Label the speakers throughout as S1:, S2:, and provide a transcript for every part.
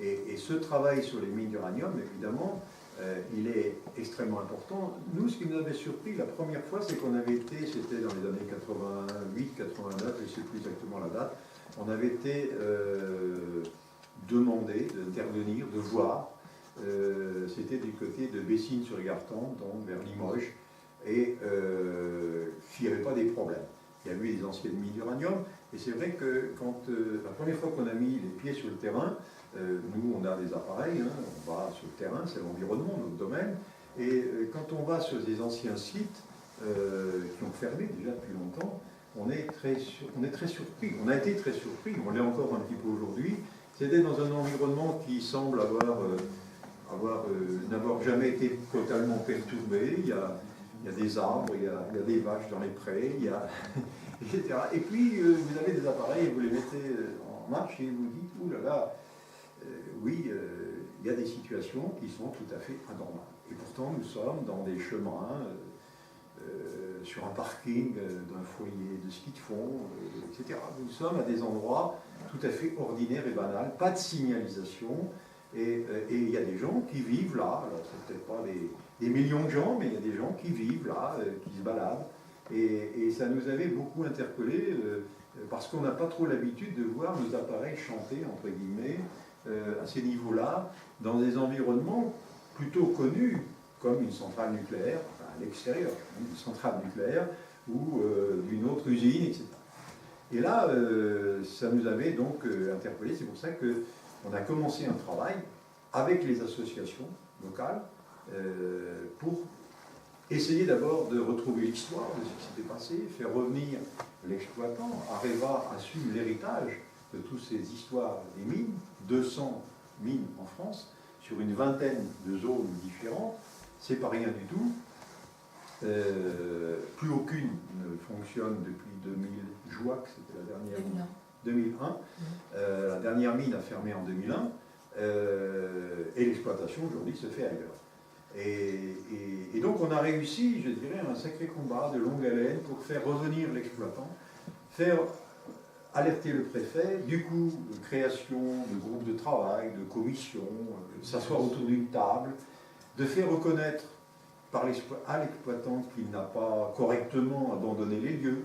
S1: Et ce travail sur les mines d'uranium, évidemment, il est extrêmement important. Nous, ce qui nous avait surpris la première fois, c'est qu'on avait été, c'était dans les années 88, 89, je ne sais plus exactement la date, on avait été demandé d'intervenir, de voir. C'était du côté de Bessines-sur-Gartempe, donc vers Limoges, et s'il n'y avait pas des problèmes. Il y avait des anciennes mines d'uranium, et c'est vrai que quand la première fois qu'on a mis les pieds sur le terrain, nous on a des appareils, hein, on va sur le terrain, c'est l'environnement, notre domaine, et quand on va sur des anciens sites qui ont fermé déjà depuis longtemps, on est très surpris, on a été très surpris, on l'est encore un petit peu aujourd'hui. C'était dans un environnement qui semble n'avoir jamais été totalement perturbé. Il y a des arbres, il y a des vaches dans les prés, il y a etc. Et puis vous avez des appareils et vous les mettez en marche et vous dites, ouh là là, oui, il y a des situations qui sont tout à fait anormales. Et pourtant nous sommes dans des chemins, sur un parking d'un foyer de ski de fond, etc. Nous sommes à des endroits tout à fait ordinaires et banals, pas de signalisation. Et il y a des gens qui vivent là, alors c'est peut-être pas des millions de gens, mais il y a des gens qui vivent là, qui se baladent. Et ça nous avait beaucoup interpellés, parce qu'on n'a pas trop l'habitude de voir nos appareils chanter, entre guillemets, à ces niveaux-là, dans des environnements plutôt connus, comme une centrale nucléaire, enfin à l'extérieur, une centrale nucléaire, ou d'une autre usine, etc. Et là, ça nous avait donc interpellés, c'est pour ça que on a commencé un travail avec les associations locales pour essayer d'abord de retrouver l'histoire de ce qui s'était passé, faire revenir l'exploitant. Areva assume l'héritage de toutes ces histoires des mines, 200 mines en France, sur une vingtaine de zones différentes. C'est pas rien du tout. Plus aucune ne fonctionne depuis 2000. Je vois que c'était la dernière. 2001. La dernière mine a fermé en 2001 et l'exploitation aujourd'hui se fait ailleurs. Et donc on a réussi, je dirais, un sacré combat de longue haleine pour faire revenir l'exploitant, faire alerter le préfet, du coup création de groupes de travail, de commissions, s'asseoir autour d'une table, de faire reconnaître à l'exploitant qu'il n'a pas correctement abandonné les lieux,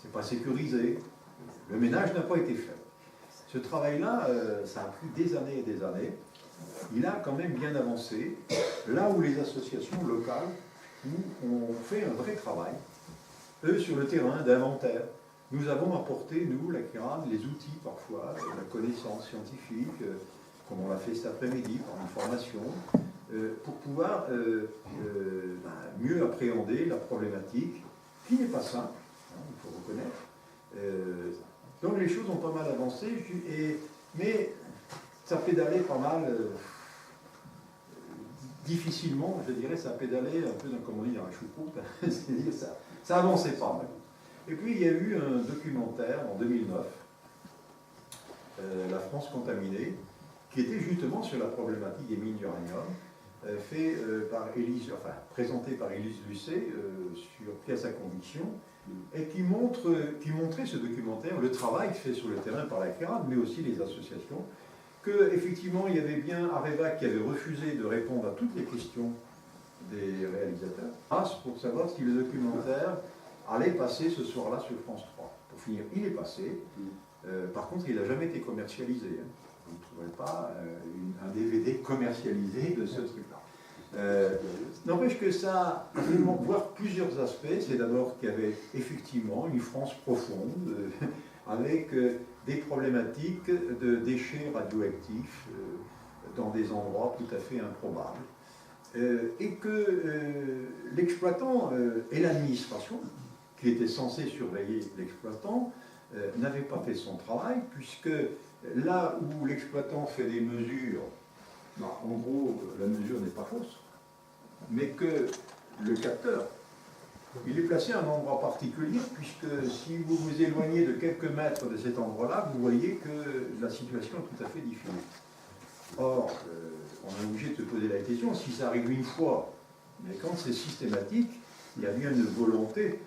S1: c'est pas sécurisé. Le ménage n'a pas été fait. Ce travail-là, ça a pris des années et des années. Il a quand même bien avancé. Là où les associations locales ont fait un vrai travail, eux sur le terrain d'inventaire, nous avons apporté, nous, la CIRAD, les outils parfois, la connaissance scientifique, comme on l'a fait cet après-midi par une formation, pour pouvoir mieux appréhender la problématique, qui n'est pas simple, hein, il faut reconnaître. Donc les choses ont pas mal avancé, mais ça pédalait pas mal, difficilement, je dirais, ça pédalait un peu, comme on dit, dans la choucroute, c'est-à-dire ça avançait pas mal. Et puis il y a eu un documentaire en 2009, La France contaminée, qui était justement sur la problématique des mines d'uranium, fait présenté par Élise Lucet sur Pièce à conviction, et qui montrait ce documentaire, le travail fait sur le terrain par la CIRAD, mais aussi les associations, qu'effectivement il y avait bien Areva qui avait refusé de répondre à toutes les questions des réalisateurs, pour savoir si le documentaire allait passer ce soir-là sur France 3. Pour finir, il est passé, par contre il n'a jamais été commercialisé. Hein. Vous ne trouverez pas un DVD commercialisé de ce truc-là. N'empêche que ça a vraiment voir plusieurs aspects. C'est d'abord qu'il y avait effectivement une France profonde avec des problématiques de déchets radioactifs dans des endroits tout à fait improbables. Et que l'exploitant et l'administration, qui était censé surveiller l'exploitant, n'avaient pas fait son travail, puisque là où l'exploitant fait des mesures, en gros, la mesure n'est pas fausse, mais que le capteur, il est placé à un endroit particulier, puisque si vous vous éloignez de quelques mètres de cet endroit-là, vous voyez que la situation est tout à fait différente. Or, on est obligé de se poser la question, si ça arrive une fois, mais quand c'est systématique, il y a bien une volonté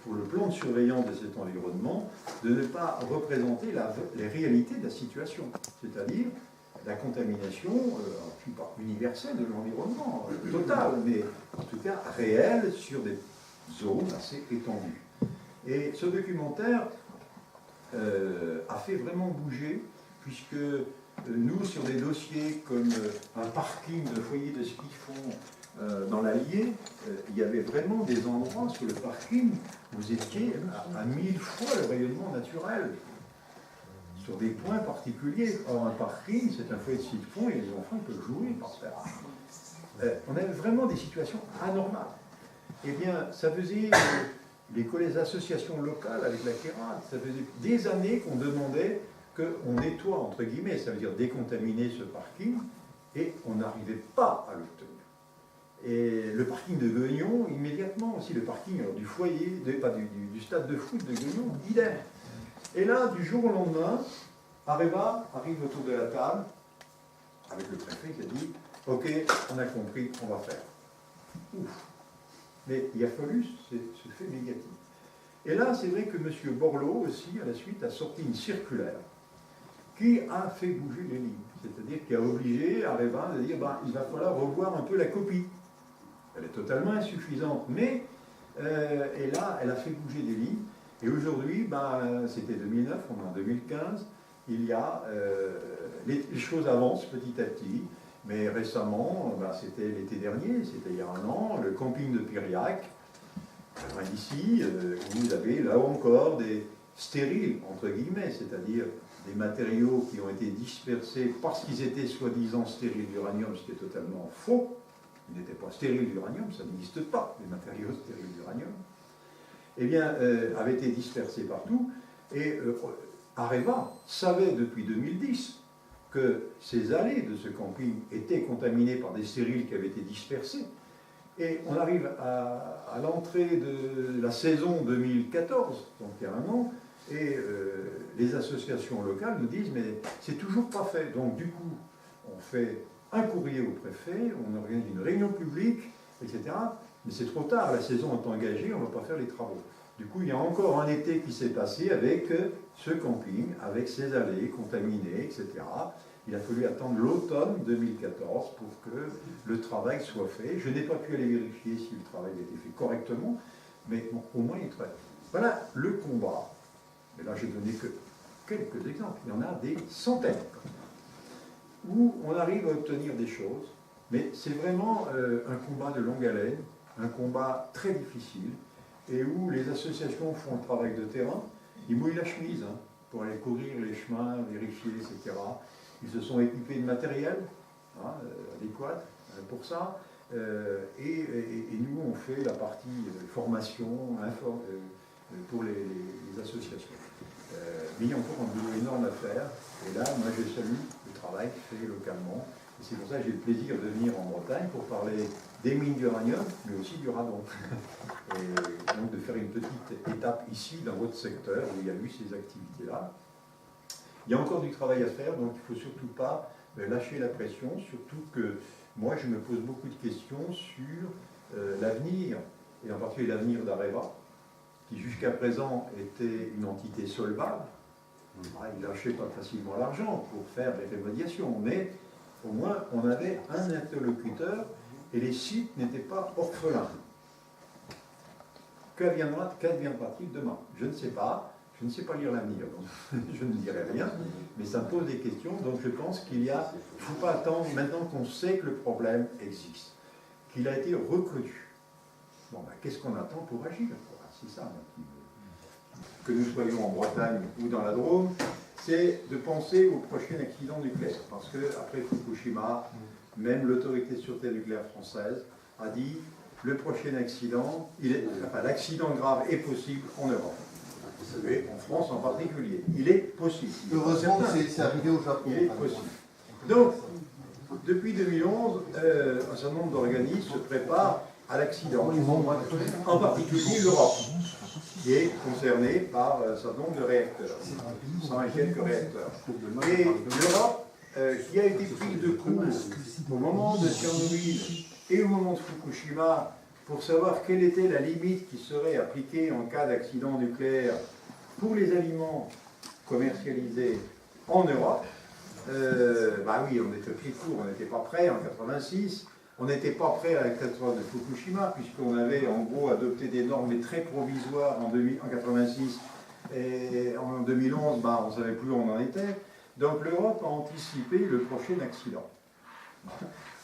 S1: pour le plan de surveillance de cet environnement, de ne pas représenter les réalités de la situation, c'est-à-dire la contamination, pas universelle de l'environnement, totale, mais en tout cas réelle sur des zones assez étendues. Et ce documentaire a fait vraiment bouger, puisque nous, sur des dossiers comme un parking de foyer de ski de fond dans l'Allier, il y avait vraiment des endroits sur le parking où vous étiez à 1000 fois le rayonnement naturel, sur des points particuliers. Or, un parking, c'est un foyer de ski de fond et les enfants peuvent jouer par terre. On avait vraiment des situations anormales. Eh bien, ça faisait, les associations locales avec la Kérad, ça faisait des années qu'on demandait qu'on nettoie, entre guillemets, ça veut dire décontaminer ce parking, et on n'arrivait pas à l'obtenir. Et le parking de Gueugnon, immédiatement aussi, le parking du foyer, du stade de foot de Gueugnon, idem. Et là, du jour au lendemain, Areva arrive autour de la table, avec le préfet qui a dit « Ok, on a compris, on va faire. » Ouf. Mais il a fallu ce fait négatif. Et là, c'est vrai que M. Borloo aussi, à la suite, a sorti une circulaire qui a fait bouger les lignes. C'est-à-dire qui a obligé Areva de dire il va falloir revoir un peu la copie. Elle est totalement insuffisante, mais et là, elle a fait bouger des lignes. Et aujourd'hui, c'était 2009, on est en 2015, il y a les choses avancent petit à petit. Mais récemment, c'était l'été dernier, c'était il y a un an, le camping de Piriac, ici, où vous avez là encore des stériles, entre guillemets, c'est-à-dire des matériaux qui ont été dispersés parce qu'ils étaient soi-disant stériles d'uranium, ce qui est totalement faux. Ils n'étaient pas stériles d'uranium, ça n'existe pas, les matériaux stériles d'uranium. Eh bien, avaient été dispersés partout, et Areva savait depuis 2010 que ces allées de ce camping étaient contaminées par des stériles qui avaient été dispersés. Et on arrive à l'entrée de la saison 2014, donc il y a un an, et les associations locales nous disent « mais c'est toujours pas fait ». Donc du coup, on fait un courrier au préfet, on organise une réunion publique, etc. Mais c'est trop tard, la saison est engagée, on ne va pas faire les travaux. Du coup, il y a encore un été qui s'est passé avec ce camping, avec ses allées contaminées, etc. Il a fallu attendre l'automne 2014 pour que le travail soit fait. Je n'ai pas pu aller vérifier si le travail a été fait correctement, mais bon, au moins il est fait. Voilà le combat. Et là, j'ai donné que quelques exemples. Il y en a des centaines. Où on arrive à obtenir des choses, mais c'est vraiment un combat de longue haleine, un combat très difficile, et où les associations font le travail de terrain, ils mouillent la chemise pour aller courir les chemins, vérifier, etc. Ils se sont équipés de matériel adéquat pour ça, et nous on fait la partie formation pour les associations. Mais il y a encore un boulot énorme à faire, et là moi je salue le travail fait localement, et c'est pour ça que j'ai le plaisir de venir en Bretagne pour parler des mines d'uranium, mais aussi du radon. Et donc de faire une petite étape ici dans votre secteur où il y a eu ces activités-là. Il y a encore du travail à faire, donc il ne faut surtout pas lâcher la pression, surtout que moi je me pose beaucoup de questions sur l'avenir, et en particulier l'avenir d'Areva, qui jusqu'à présent était une entité solvable. Il ne lâchait pas facilement l'argent pour faire des rémédiations, mais au moins on avait un interlocuteur et les sites n'étaient pas orphelins. Qu'adviendra-t-il demain? Je ne sais pas. Je ne sais pas lire l'avenir, donc je ne dirai rien, mais ça me pose des questions, donc je pense qu'il ne faut pas attendre, maintenant qu'on sait que le problème existe, qu'il a été reconnu. Bon, qu'est-ce qu'on attend pour agir? C'est ça, que nous soyons en Bretagne ou dans la Drôme, c'est de penser au prochain accident nucléaire, parce qu'après Fukushima, même l'autorité de sûreté nucléaire française a dit le prochain accident, l'accident grave est possible en Europe. Et en France en particulier. Il est possible.
S2: Heureusement que c'est arrivé au Japon.
S1: Il est possible. Donc, depuis 2011, un certain nombre d'organismes se préparent à l'accident. En particulier l'Europe, qui est concernée par un certain nombre de réacteurs. 100 et quelques réacteurs. Et l'Europe, qui a été prise de court au moment de Tchernobyl et au moment de Fukushima, pour savoir quelle était la limite qui serait appliquée en cas d'accident nucléaire pour les aliments commercialisés en Europe. Bah oui, on était pris de court, on n'était pas prêt en 86. On n'était pas prêt à la catastrophe de Fukushima, puisqu'on avait en gros adopté des normes mais très provisoires en 86. Et en 2011, bah, on ne savait plus où on en était. Donc l'Europe a anticipé le prochain accident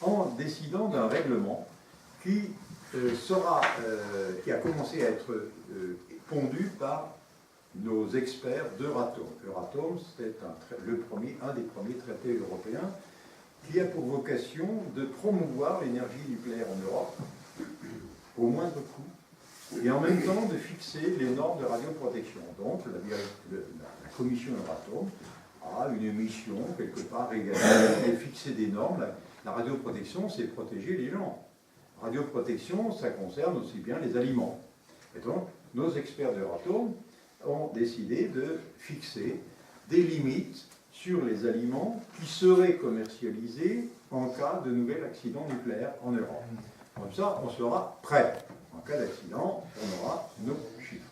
S1: en décidant d'un règlement qui a commencé à être pondu par nos experts d'Euratom. Euratom, c'est un des premiers traités européens qui a pour vocation de promouvoir l'énergie nucléaire en Europe au moindre coût et en même temps de fixer les normes de radioprotection. Donc la commission Euratom a une mission quelque part régalienne de fixer des normes. La radioprotection, c'est protéger les gens. Radioprotection, ça concerne aussi bien les aliments. Et donc, nos experts d'Euratom ont décidé de fixer des limites sur les aliments qui seraient commercialisés en cas de nouvel accident nucléaire en Europe. Comme ça, on sera prêt. En cas d'accident, on aura nos chiffres.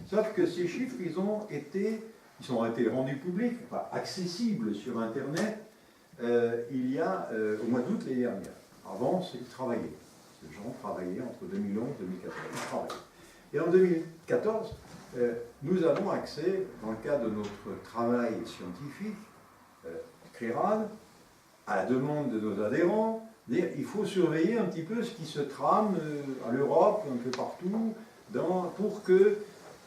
S1: Sauf que ces chiffres, ils ont été rendus publics, enfin accessibles sur Internet, il y a au mois d'août l'année dernière. Avant, ils travaillaient. Les gens travaillaient entre 2011 et 2014. Ils travaillaient. Et en 2014, nous avons accès, dans le cadre de notre travail scientifique, CRIRAD, à la demande de nos adhérents, dire il faut surveiller un petit peu ce qui se trame à l'Europe, un peu partout, pour que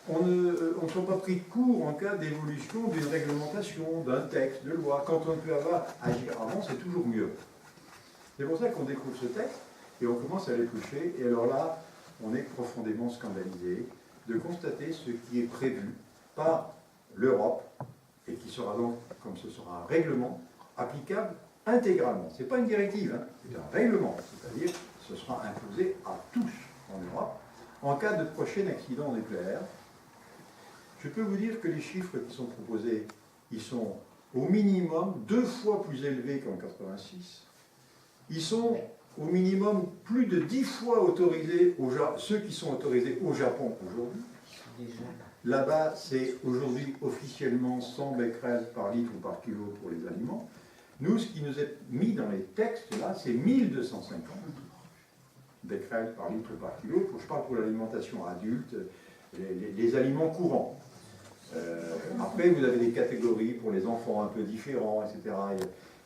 S1: on ne soit pas pris de court en cas d'évolution d'une réglementation, d'un texte, de loi. Quand on peut agir avant, c'est toujours mieux. C'est pour ça qu'on découvre ce texte et on commence à l'éplucher. Et alors là, on est profondément scandalisé de constater ce qui est prévu par l'Europe et qui sera donc, comme ce sera un règlement, applicable intégralement. Ce n'est pas une directive, hein, c'est un règlement, c'est-à-dire que ce sera imposé à tous en Europe en cas de prochain accident nucléaire. Je peux vous dire que les chiffres qui sont proposés, ils sont au minimum 2 fois plus élevés qu'en 86. Ils sont au minimum plus de 10 fois autorisés, ceux qui sont autorisés au Japon aujourd'hui. Là-bas, c'est aujourd'hui officiellement 100 becquerels par litre ou par kilo pour les aliments. Nous, ce qui nous est mis dans les textes, là, c'est 1250 becquerels par litre ou par kilo. Je parle pour l'alimentation adulte, les aliments courants. Après, vous avez des catégories pour les enfants un peu différents, etc.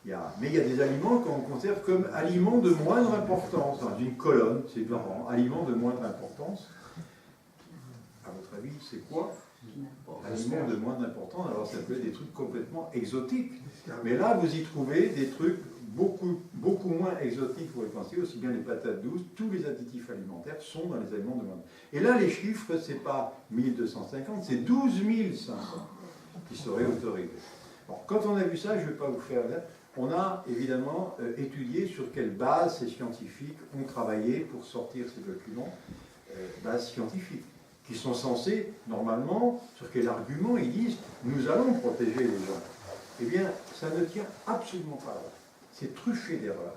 S1: Mais il y a des aliments qu'on conserve comme aliments de moindre importance. Dans une colonne, c'est marrant, aliments de moindre importance. À votre avis, c'est quoi? Aliments de moindre importance, alors ça peut être des trucs complètement exotiques. Mais là, vous y trouvez des trucs beaucoup moins exotiques, vous le pensez, aussi bien les patates douces, tous les additifs alimentaires sont dans les aliments de moindre. Et là, les chiffres, c'est pas 1250, c'est 12 500 qui seraient autorisés. Bon, quand on a vu ça, je ne vais pas vous faire là. On a évidemment étudié sur quelle base ces scientifiques ont travaillé pour sortir ces documents, bases scientifiques, qui sont censés, normalement, sur quel argument ils disent « nous allons protéger les gens ». Eh bien, ça ne tient absolument pas là. C'est truffé d'erreurs.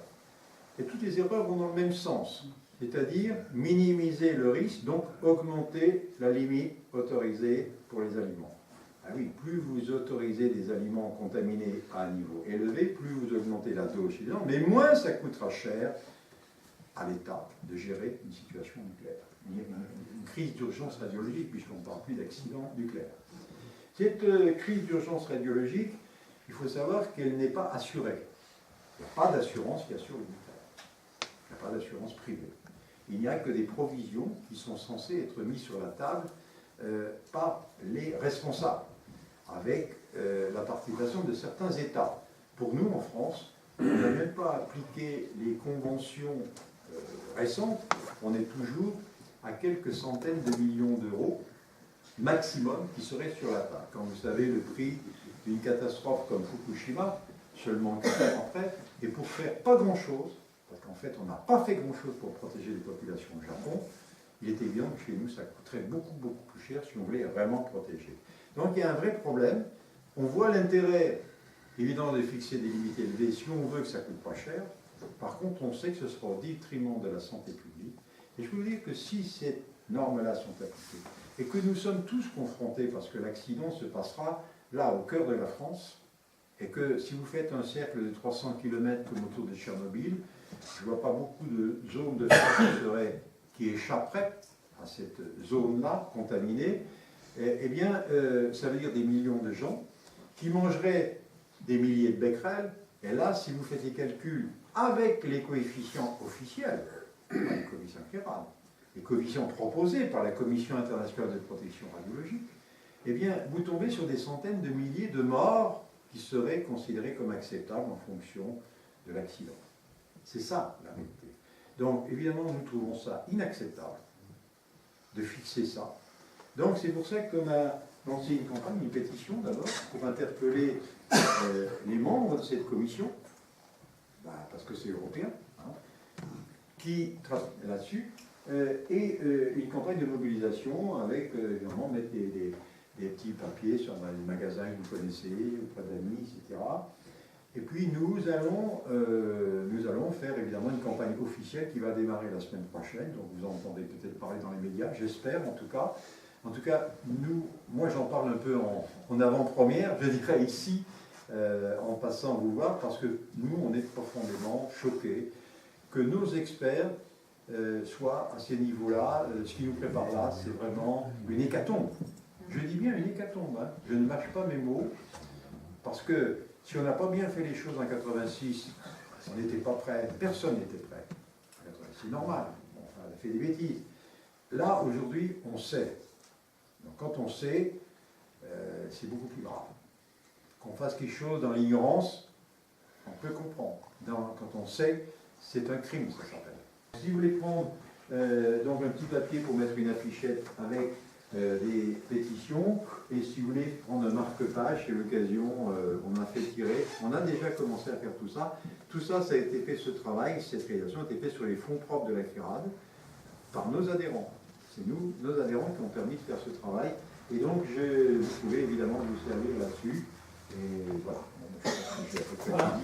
S1: Et toutes les erreurs vont dans le même sens, c'est-à-dire minimiser le risque, donc augmenter la limite autorisée pour les aliments. Ah oui, plus vous autorisez des aliments contaminés à un niveau élevé, plus vous augmentez la dose chez les gens, mais moins ça coûtera cher à l'État de gérer une situation nucléaire. Une crise d'urgence radiologique, puisqu'on ne parle plus d'accident nucléaire. Cette crise d'urgence radiologique, il faut savoir qu'elle n'est pas assurée. Il n'y a pas d'assurance qui assure le nucléaire. Il n'y a pas d'assurance privée. Il n'y a que des provisions qui sont censées être mises sur la table par les responsables, avec la participation de certains États. Pour nous, en France, on n'a même pas appliqué les conventions récentes. On est toujours à quelques centaines de millions d'euros maximum qui seraient sur la table. Quand vous savez le prix d'une catastrophe comme Fukushima, seulement 4 ans après, et pour faire pas grand-chose, parce qu'en fait on n'a pas fait grand-chose pour protéger les populations au Japon, il est évident que chez nous ça coûterait beaucoup plus cher si on voulait vraiment protéger. Donc il y a un vrai problème. On voit l'intérêt évident de fixer des limites élevées si on veut que ça ne coûte pas cher. Par contre, on sait que ce sera au détriment de la santé publique Et je peux vous dire que si ces normes-là sont appliquées, et que nous sommes tous confrontés, parce que l'accident se passera là, au cœur de la France, et que si vous faites un cercle de 300 km comme autour de Tchernobyl, je ne vois pas beaucoup de zones de France qui échapperaient à cette zone-là contaminée. Eh bien, ça veut dire des millions de gens qui mangeraient des milliers de becquerels. Et là, si vous faites les calculs avec les coefficients officiels, pas les coefficients CLERAD, les coefficients proposés par la Commission internationale de protection radiologique, eh bien, vous tombez sur des centaines de milliers de morts qui seraient considérés comme acceptables en fonction de l'accident. C'est ça, la réalité. Donc, évidemment, nous trouvons ça inacceptable de fixer ça. Donc, c'est pour ça qu'on a lancé une campagne, une pétition d'abord, pour interpeller les membres de cette commission, parce que c'est européen, hein, qui travaillent là-dessus, et une campagne de mobilisation avec, évidemment, mettre des petits papiers sur les magasins que vous connaissez, auprès d'amis, etc. Et puis nous allons faire évidemment une campagne officielle qui va démarrer la semaine prochaine, donc vous en entendez peut-être parler dans les médias, j'espère en tout cas. En tout cas, moi j'en parle un peu en avant-première, je dirais ici, en passant vous voir, parce que nous on est profondément choqués que nos experts soient à ces niveaux-là. Ce qui nous prépare là, c'est vraiment une hécatombe. Je dis bien une hécatombe, hein. Je ne mâche pas mes mots, parce que si on n'a pas bien fait les choses en 86, on n'était pas prêt, personne n'était prêt. C'est normal, on a fait des bêtises. Là, aujourd'hui, on sait. Donc quand on sait, c'est beaucoup plus grave. Qu'on fasse quelque chose dans l'ignorance, on peut comprendre. Quand on sait, c'est un crime, ça s'appelle. Si vous voulez prendre donc un petit papier pour mettre une affichette avec des pétitions, et si vous voulez prendre un marque-page, c'est l'occasion, on a fait tirer, on a déjà commencé à faire tout ça. Tout ça, ça a été fait, ce travail, cette réalisation a été fait sur les fonds propres de la CLERAD, par nos adhérents. C'est nous, nos adhérents, qui ont permis de faire ce travail. Et donc, vous pouvez évidemment vous servir là-dessus. Et voilà.